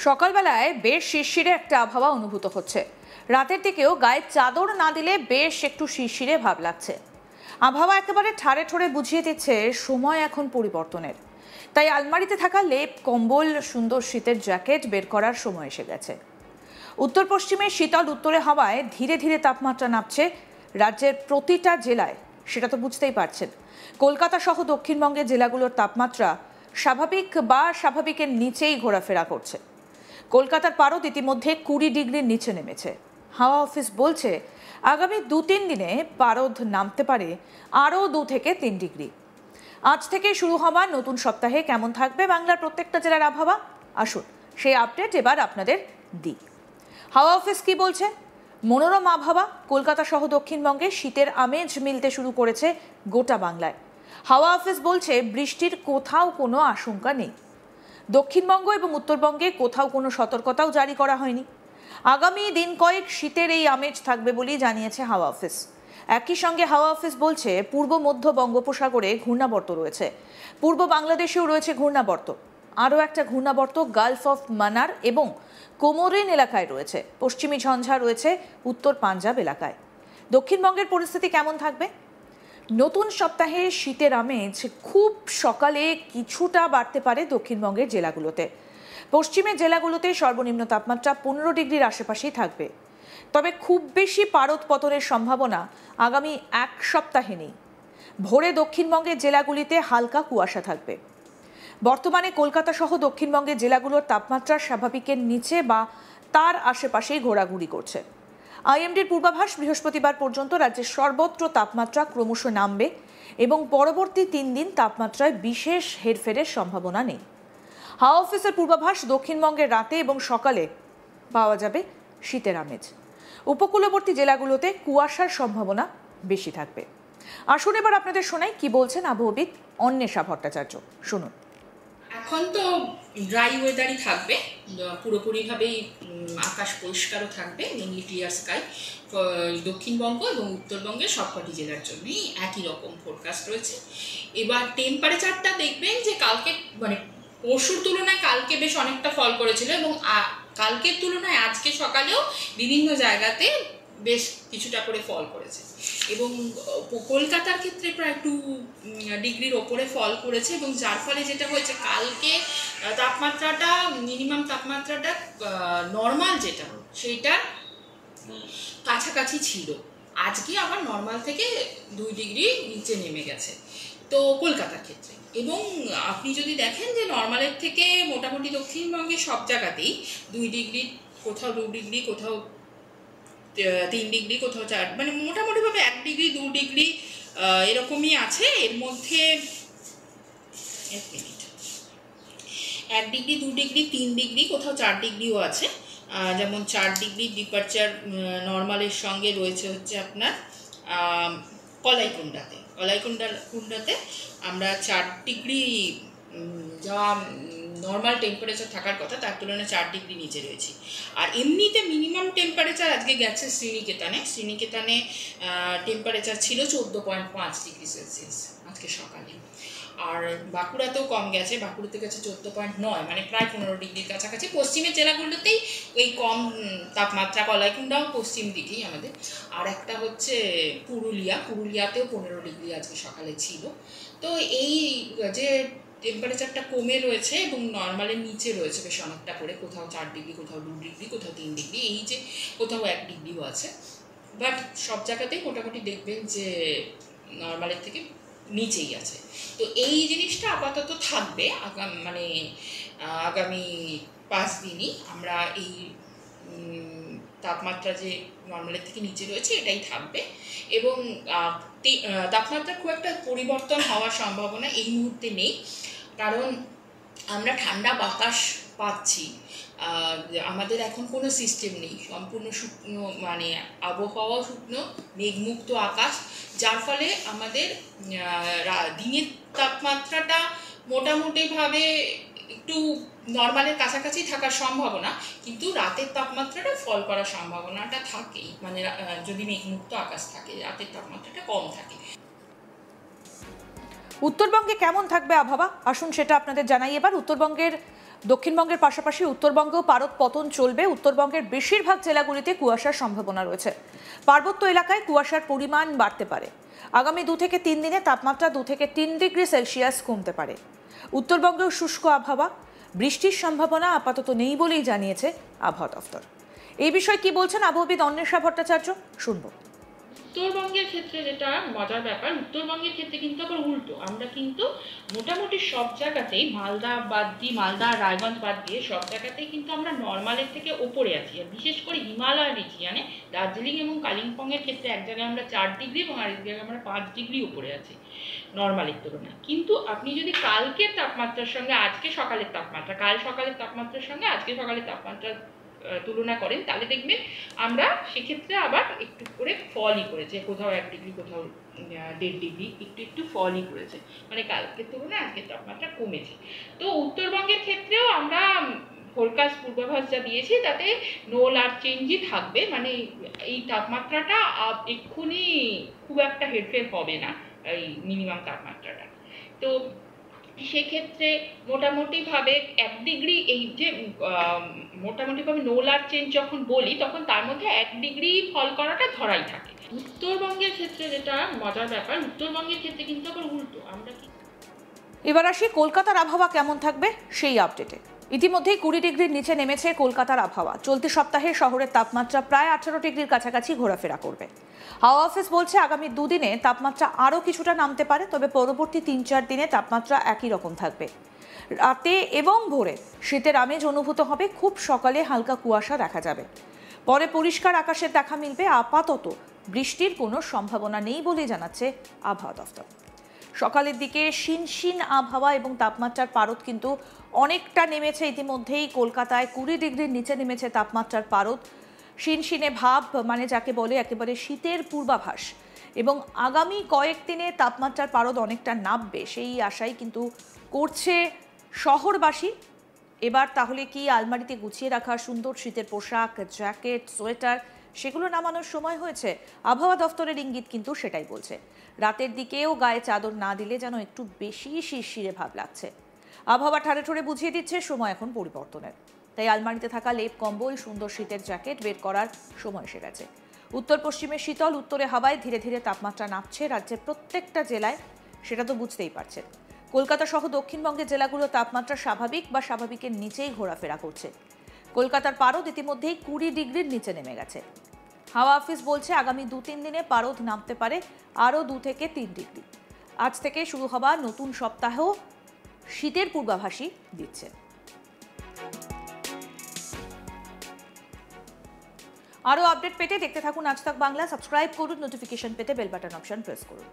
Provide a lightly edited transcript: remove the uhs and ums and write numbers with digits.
সকালবেলায় বেশ শিরশিরে একটা আবহাওয়া অনুভূত হচ্ছে। রাতের দিকেও গায়ে চাদর না দিলে বেশ একটু শিরশিরে ভাব লাগছে। আবহাওয়া একেবারে ঠাড়ে ঠোড়ে বুঝিয়ে দিচ্ছে সময় এখন পরিবর্তনের। তাই আলমারিতে থাকা লেপ, কম্বল, সুন্দর শীতের জ্যাকেট বের করার সময় এসে গেছে। উত্তর পশ্চিমে শীতল উত্তরে হাওয়ায় ধীরে ধীরে তাপমাত্রা নামছে রাজ্যের প্রতিটা জেলায়, সেটা তো বুঝতেই পারছেন। কলকাতা সহ দক্ষিণবঙ্গের জেলাগুলোর তাপমাত্রা স্বাভাবিক বা স্বাভাবিকের নিচেই ঘোরাফেরা করছে। কলকাতার পারদ ইতিমধ্যে 20 ডিগ্রির নিচে নেমেছে। হাওয়া অফিস বলছে আগামী 2-3 দিনে পারদ নামতে পারে আরও 2 থেকে 3 ডিগ্রি। আজ থেকে শুরু হওয়া নতুন সপ্তাহে কেমন থাকবে বাংলার প্রত্যেকটা জেলার আবহাওয়া, আসুন সেই আপডেট এবার আপনাদের দিই। হাওয়া অফিস কি বলছে? মনোরম আবহাওয়া কলকাতা সহ দক্ষিণবঙ্গে শীতের আমেজ মিলতে শুরু করেছে গোটা বাংলায়। হাওয়া অফিস বলছে বৃষ্টির কোথাও কোনো আশঙ্কা নেই। দক্ষিণবঙ্গ এবং উত্তরবঙ্গে কোথাও কোনো সতর্কতাও জারি করা হয়নি। আগামী দিন কয়েক শীতের এই আমেজ থাকবে বলেই জানিয়েছে হাওয়া অফিস। একই সঙ্গে হাওয়া অফিস বলছে পূর্ব মধ্য বঙ্গোপসাগরে ঘূর্ণাবর্ত রয়েছে, পূর্ব বাংলাদেশেও রয়েছে ঘূর্ণাবর্ত। আরও একটা ঘূর্ণাবর্ত গালফ অফ মানার এবং কোমোরিন এলাকায় রয়েছে। পশ্চিমী ঝঞ্ঝা রয়েছে উত্তর পাঞ্জাব এলাকায়। দক্ষিণবঙ্গের পরিস্থিতি কেমন থাকবে? নতুন সপ্তাহে শীতের আমেজ খুব সকালে কিছুটা বাড়তে পারে দক্ষিণবঙ্গের জেলাগুলোতে। পশ্চিমের জেলাগুলোতে সর্বনিম্ন তাপমাত্রা 15 ডিগ্রির আশেপাশেই থাকবে। তবে খুব বেশি পারদ পতনের সম্ভাবনা আগামী এক সপ্তাহে নেই। ভোরে দক্ষিণবঙ্গের জেলাগুলিতে হালকা কুয়াশা থাকবে। বর্তমানে কলকাতা সহ দক্ষিণবঙ্গের জেলাগুলোর তাপমাত্রা স্বাভাবিকের নিচে বা তার আশেপাশেই ঘোরাঘুরি করছে। আইএমডির পূর্বাভাস বৃহস্পতিবার পর্যন্ত রাজ্যের সর্বত্র তাপমাত্রা ক্রমশ নামবে এবং পরবর্তী 3 দিন তাপমাত্রায় বিশেষ হেরফেরের সম্ভাবনা নেই। হাওয়া অফিসের পূর্বাভাস দক্ষিণবঙ্গের রাতে এবং সকালে পাওয়া যাবে শীতের আমেজ। উপকূলবর্তী জেলাগুলোতে কুয়াশার সম্ভাবনা বেশি থাকবে। আসুন এবার আপনাদের শোনাই কি বলছেন আবহবিদ অন্বেষা ভট্টাচার্য। শুনুন। এখন তো ড্রাই ওয়েদারই থাকবে, পুরোপুরিভাবেই আকাশ পরিষ্কারও থাকবে, মেনলি ক্লিয়ার স্কাই। দক্ষিণবঙ্গ এবং উত্তরবঙ্গের সবকটি জেলার জন্যই একই রকম ফোরকাস্ট রয়েছে। এবার টেম্পারেচারটা দেখবেন যে কালকে মানে পরশুর তুলনায় কালকে বেশ অনেকটা ফল করেছিল এবং কালকের তুলনায় আজকে সকালেও বিভিন্ন জায়গাতে বেশ কিছুটা করে ফল করেছে এবং কলকাতার ক্ষেত্রে প্রায় 2 ডিগ্রির ওপরে ফল করেছে এবং যার ফলে যেটা হয়েছে কালকে তাপমাত্রাটা মিনিমাম তাপমাত্রাটা নর্মাল যেটা সেইটার কাছাকাছি ছিল। আজকে আবার নর্মাল থেকে 2 ডিগ্রি নিচে নেমে গেছে তো কলকাতার ক্ষেত্রে। এবং আপনি যদি দেখেন যে নর্মালের থেকে মোটামুটি দক্ষিণবঙ্গের সব জায়গাতেই 2 ডিগ্রি, কোথাও 2 ডিগ্রি, কোথাও 3 ডিগ্রি, কোথাও 4, মানে মোটামুটিভাবে 1 ডিগ্রি 2 ডিগ্রি এরকমই আছে। এর মধ্যে 1 মিনিট, 1 ডিগ্রি 2 ডিগ্রি 3 ডিগ্রি, কোথাও 4 ডিগ্রিও আছে। যেমন 4 ডিগ্রি ডিপারচার নর্মালের সঙ্গে রয়েছে হচ্ছে আপনার কলাইকুণ্ডাতে আমরা 4 ডিগ্রি যা নর্মাল টেম্পারেচার থাকার কথা তার তুলনায় 4 ডিগ্রি নিচে রয়েছি। আর এমনিতে মিনিমাম টেম্পারেচার আজকে গেছে শ্রীনিকেতনে টেম্পারেচার ছিল 14.5 ডিগ্রি সেলসিয়াস আজকে সকালে। আর বাঁকুড়াতেও কম গেছে, বাঁকুড়াতে গেছে 14.9, মানে প্রায় 15 ডিগ্রির কাছাকাছি। পশ্চিমের জেলাগুলোতেই এই কম তাপমাত্রা, কলাইকুণ্ডাও পশ্চিম দিকেই আমাদের। আর একটা হচ্ছে পুরুলিয়াতেও 15 ডিগ্রি আজকে সকালে ছিল। তো এই যে টেম্পারেচারটা কমে রয়েছে এবং নর্মালের নিচে রয়েছে বেশ অনেকটা করে, কোথাও 4 ডিগ্রি, কোথাও 2 ডিগ্রি, কোথাও 3 ডিগ্রি, এই যে কোথাও 1 ডিগ্রিও আছে। বাট সব জায়গাতেই মোটামুটি দেখবেন যে নর্মালের থেকে নিচেই আছে। তো এই জিনিসটা আপাতত থাকবে আগামী 5 দিনই আমরা এই তাপমাত্রা যে নর্মালের থেকে নিচে রয়েছে এটাই থাকবে এবং তাপমাত্রা খুব একটা পরিবর্তন হওয়ার সম্ভাবনা এই মুহূর্তে নেই, কারণ আমরা ঠান্ডা বাতাস পাচ্ছি। আমাদের এখন কোনো সিস্টেম নেই, সম্পূর্ণ শুকনো, মানে আবহাওয়া শুকনো, মেঘমুক্ত আকাশ, যার ফলে আমাদের দিনের তাপমাত্রাটা মোটামুটিভাবে একটু নর্মালের কাছাকাছি থাকার সম্ভাবনা, কিন্তু রাতের তাপমাত্রাটা ফল করার সম্ভাবনাটা থাকেই, মানে যদি মেঘমুক্ত আকাশ থাকে রাতের তাপমাত্রাটা কম থাকে। উত্তরবঙ্গে কেমন থাকবে আবহাওয়া আসুন সেটা আপনাদের জানাই। এবার উত্তরবঙ্গের দক্ষিণবঙ্গের পাশাপাশি উত্তরবঙ্গেও পারদ পতন চলবে। উত্তরবঙ্গের বেশিরভাগ জেলাগুলিতে কুয়াশার সম্ভাবনা রয়েছে। পার্বত্য এলাকায় কুয়াশার পরিমাণ বাড়তে পারে। আগামী 2 থেকে 3 দিনে তাপমাত্রা 2 থেকে 3 ডিগ্রি সেলসিয়াস কমতে পারে। উত্তরবঙ্গেও শুষ্ক আবহাওয়া, বৃষ্টির সম্ভাবনা আপাতত নেই বলেই জানিয়েছে আবহাওয়া দফতর। এই বিষয়ে কি বলছেন আবহাওয়াবিদ অন্বেষা ভট্টাচার্য, শুনবো। উত্তরবঙ্গের ক্ষেত্রে যেটা মজার ব্যাপার, উত্তরবঙ্গের ক্ষেত্রে কিন্তু আবার উল্টো। আমরা কিন্তু মোটামুটি সব জায়গাতেই, মালদা রায়গঞ্জ বাদ দিয়ে সব জায়গাতেই কিন্তু আমরা নর্মালের থেকে ওপরে আছি। আর বিশেষ করে হিমালয় রিজিয়নে দার্জিলিং এবং কালিম্পংয়ের ক্ষেত্রে এক জায়গায় আমরা 4 ডিগ্রি এবং আরেক জায়গায় আমরা 5 ডিগ্রি ওপরে আছি নর্মালের তুলনায়। কিন্তু আপনি যদি কালকের তাপমাত্রার সঙ্গে আজকে সকালের তাপমাত্রা, কাল সকালের তাপমাত্রার সঙ্গে আজকে সকালের তাপমাত্রা তুলনা করেন, তাহলে দেখবেন আমরা সেক্ষেত্রে আবার একটু করে ফলই করেছে, কোথাও 1 ডিগ্রি, কোথাও 1.5 ডিগ্রি একটু ফলই করেছে, মানে কালকের তুলনায় আজকের তাপমাত্রা কমেছে। তো উত্তরবঙ্গের ক্ষেত্রেও আমরা ফোরকাস্ট পূর্বাভাস যা দিয়েছি তাতে নো লার্জ চেঞ্জই থাকবে, মানে এই তাপমাত্রাটা এক্ষুনি খুব একটা হেরফের হবে না এই মিনিমাম তাপমাত্রাটা। তো সেক্ষেত্রে মোটামুটিভাবে 1 ডিগ্রি, এই যে মোটামুটিভাবে নো লার্জ চেঞ্জ যখন বলি তখন তার মধ্যে 1 ডিগ্রি ফল করাটা ধরাই থাকে। উত্তরবঙ্গের ক্ষেত্রে যেটা মজার ব্যাপার, উত্তরবঙ্গের ক্ষেত্রে কিন্তু আবার উল্টো। আমরা কি এবার আসি কলকাতার আবহাওয়া কেমন থাকবে সেই আপডেটে। ইতিমধ্যেই 20 ডিগ্রির নিচে নেমেছে কলকাতার আবহাওয়া। চলতি সপ্তাহে শহরের তাপমাত্রা প্রায় 18 ডিগ্রির কাছাকাছি ঘোরাফেরা করবে। হাওয়া অফিস বলছে আগামী 2 দিনে তাপমাত্রা আরও কিছুটা নামতে পারে, তবে পরবর্তী 3-4 দিনে তাপমাত্রা একই রকম থাকবে। রাতে এবং ভোরে শীতের আমেজ অনুভূত হবে, খুব সকালে হালকা কুয়াশা দেখা যাবে। পরে পরিষ্কার আকাশের দেখা মিলবে। আপাতত বৃষ্টির কোনো সম্ভাবনা নেই বলে জানাচ্ছে আবহাওয়া দফতর। সকালের দিকে শিনশিন আবহাওয়া এবং তাপমাত্রার পারদ কিন্তু অনেকটা নেমেছে। ইতিমধ্যেই কলকাতায় 20 ডিগ্রির নিচে নেমেছে তাপমাত্রার পারদ। শিনশিনে ভাব, মানে যাকে বলে একেবারে শীতের পূর্বাভাস। এবং আগামী কয়েকদিনে তাপমাত্রার পারদ অনেকটা নামবে সেই আশাই কিন্তু করছে শহরবাসী। এবার তাহলে কি আলমারিতে গুছিয়ে রাখা সুন্দর শীতের পোশাক, জ্যাকেট, সোয়েটার সেগুলো নামানোর সময় হয়েছে? আবহাওয়া দফতরের ইঙ্গিত কিন্তু সেটাই বলছে। রাতের দিকেও গায়ে চাদর না দিলে যেন একটু বেশি শিরশিরে ভাব লাগছে। আবহাওয়া ঠাড়ে ঠোড়ে বুঝিয়ে দিচ্ছে সময় এখন পরিবর্তনের। তাই আলমারিতে থাকা লেপ, কম্বল, সুন্দর শীতের জ্যাকেট বের করার সময় এসে গেছে। উত্তর পশ্চিমে শীতল, উত্তরে হাওয়ায় ধীরে ধীরে তাপমাত্রা নামছে রাজ্যের প্রত্যেকটা জেলায়, সেটা তো বুঝতেই পারছেন। কলকাতা সহ দক্ষিণবঙ্গের জেলাগুলো তাপমাত্রা স্বাভাবিক বা স্বাভাবিকের নিচেই ঘোরাফেরা করছে। কলকাতার পারদ ইতিমধ্যেই 20 ডিগ্রির নিচে নেমে গেছে। হাওয়া অফিস বলছে আগামী 2-3 দিনে পারদ নামতে পারে আরও 2 থেকে 3 ডিগ্রি। আজ থেকে শুরু হওয়া নতুন সপ্তাহেও শীতের পূর্বাভাসই দিচ্ছে। আরও আপডেট পেতে দেখতে থাকুন আজ তাক বাংলা। সাবস্ক্রাইব করুন, নোটিফিকেশন পেতে বেল বাটন অপশন প্রেস করুন।